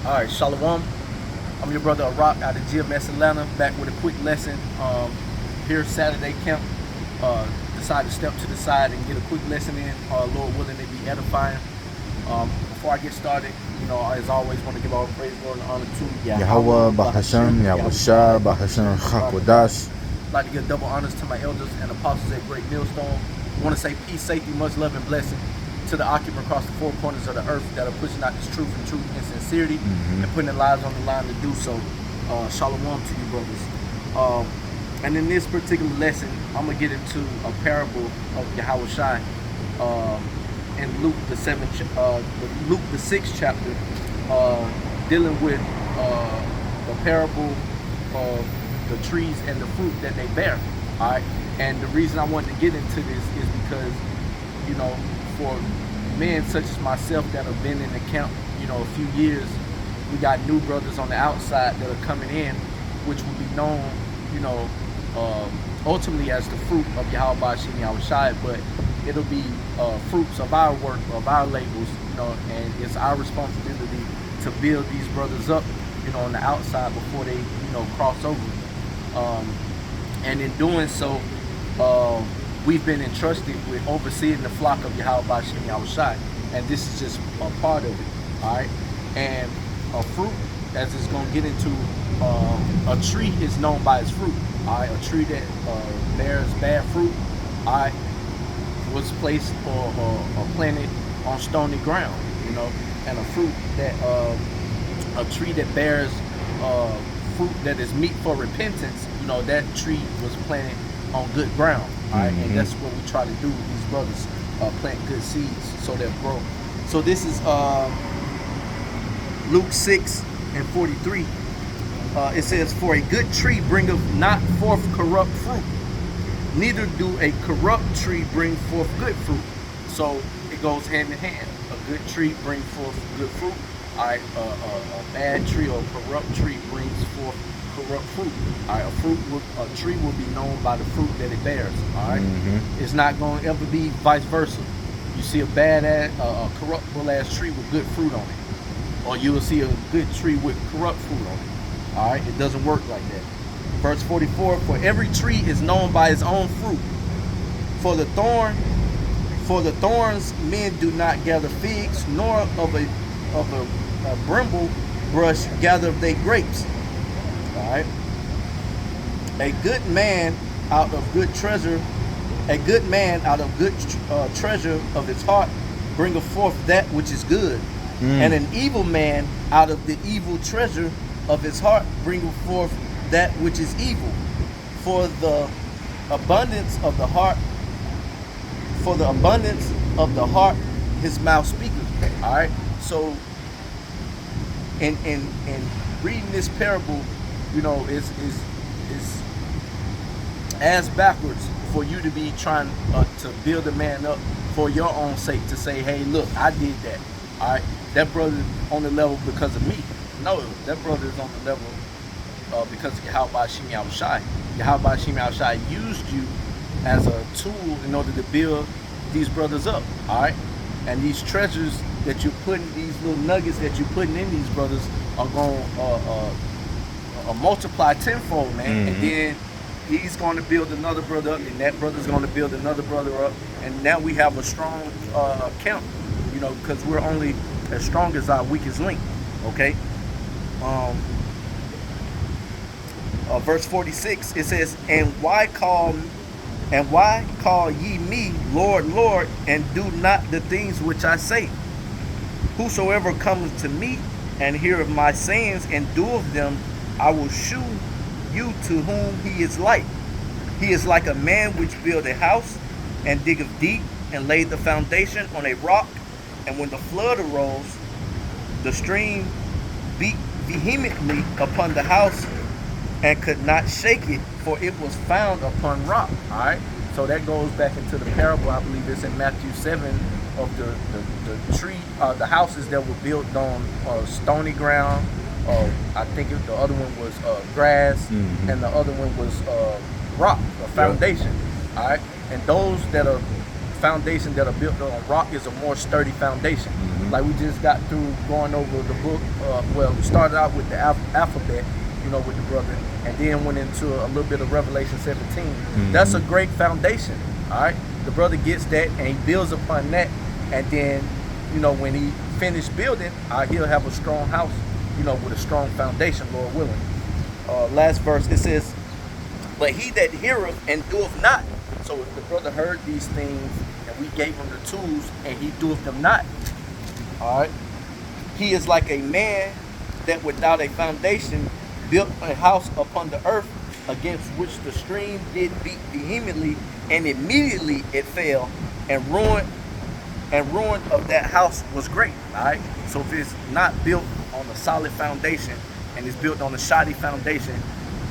All right, Shalom. I'm your brother Rock out of GMS Atlanta, back with a quick lesson. Here Saturday camp. Decided to step to the side and get a quick lesson in. Lord willing, to be edifying. Before I get started, as always, want to give all praise, glory, and honor to Yahweh, Bahashem, Yahushua, Bahashem, Chakodash. I'd like to give double honors to my elders and apostles at Great Millstone. I want to say peace, safety, much love, and blessing to the occupant across the four corners of the earth that are pushing out this truth and sincerity and putting their lives on the line to do so. Shalom to you, brothers. And in this particular lesson, I'm going to get into a parable of Yahushua in Luke the 6th chapter, dealing with the parable of the trees and the fruit that they bear. All right, and the reason I wanted to get into this is because, for men such as myself that have been in the camp, a few years, we got new brothers on the outside that are coming in, which will be known, ultimately as the fruit of Yahweh Bashim Yahushai, but it'll be fruits of our work, of our labels, and it's our responsibility to build these brothers up, on the outside before they, cross over. And in doing so, we've been entrusted with overseeing the flock of Yahweh Bashim Yahushai, and this is just a part of it, all right? And a fruit, as it's going to get into, a tree is known by its fruit, all right? A tree that bears bad fruit, all right, was placed or planted on stony ground, and a fruit that, a tree that bears fruit that is meet for repentance, that tree was planted on good ground. All right, and that's what we try to do with these brothers, plant good seeds so they'll grow. So this is Luke 6:43. It says, "For a good tree bringeth not forth corrupt fruit, neither do a corrupt tree bring forth good fruit." So it goes hand in hand. A good tree brings forth good fruit. All right, a bad tree or a corrupt tree brings forth corrupt fruit. All right, a tree will be known by the fruit that it bears. All right, it's not going to ever be vice versa. You see a a corruptible ass tree with good fruit on it, or you will see a good tree with corrupt fruit on it. All right, it doesn't work like that. Verse 44: "For every tree is known by its own fruit. For the thorns men do not gather figs, nor of a brimble brush gather they grapes." All right. A good man out of good treasure of his heart bringeth forth that which is good, and an evil man out of the evil treasure of his heart bringeth forth that which is evil. For the abundance of the heart, his mouth speaketh. All right. So in reading this parable, is as backwards for you to be trying to build a man up for your own sake, to say, hey, look, I did that. All right, that brother on the level because of me. No, that brother is on the level because of Yahweh Bashim Yahushai. Yahweh Bashim Yahushai used you as a tool in order to build these brothers up. All right, and these treasures that you're putting, these little nuggets that you're putting in these brothers are going to multiply tenfold, man. And then he's going to build another brother up, and that brother's going to build another brother up, and now we have a strong camp, because we're only as strong as our weakest link. Okay. Verse 46, it says, and why call ye me Lord, Lord, and do not the things which I say? Whosoever cometh to me and heareth my sayings and doeth them, I will shew you to whom he is like. He is like a man which built a house and diggeth deep and laid the foundation on a rock. And when the flood arose, the stream beat vehemently upon the house and could not shake it, for it was found upon rock. All right. So that goes back into the parable. I believe it's in Matthew 7 of the tree, the houses that were built on stony ground. I think the other one was grass, and the other one was rock, a foundation. All right, and those that are foundation that are built on rock is a more sturdy foundation. Like we just got through going over the book. Well, we started out with the alphabet, you know, with the brother, and then went into a little bit of Revelation 17. That's a great foundation. All right, the brother gets that and he builds upon that, and then, you know, when he finished building, he'll have a strong house, you know, with a strong foundation, Lord willing. Last verse, it says, "But he that heareth and doeth not." So if the brother heard these things and we gave him the tools and he doeth them not, all right, he is like a man that without a foundation built a house upon the earth, against which the stream did beat vehemently, and immediately it fell, and ruin of that house was great. All right, so if it's not built on a solid foundation and it's built on a shoddy foundation,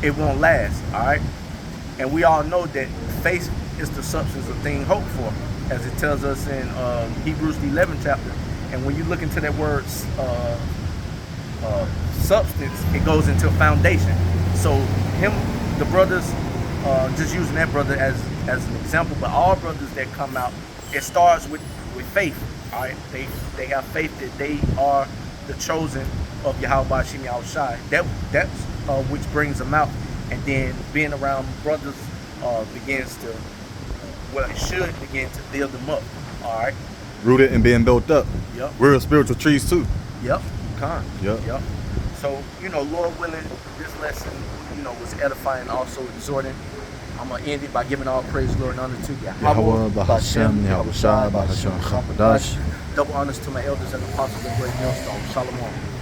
it won't last. All right, and we all know that faith is the substance of things hoped for, as it tells us in Hebrews the 11th chapter. And when you look into that word substance, it goes into foundation. So the brothers, just using that brother as an example, but all brothers that come out, it starts with faith. All right, they have faith that they are the chosen of Yahweh Bashim Yahushai. That's which brings them out, and then being around brothers begins to, well, it should begin to build them up. All right, Rooted and being built up. Yep. We're spiritual trees too. Yep. Con. Yep. Yep. So, you know, Lord willing, this lesson, you know, was edifying, also exhorting. I'm gonna end it by giving all praise, glory, and honor to Yahweh, Bahashem, Yahushai, Bahashem, Chapadash. Double honors to my elders and apostles and great millstone. Shalom.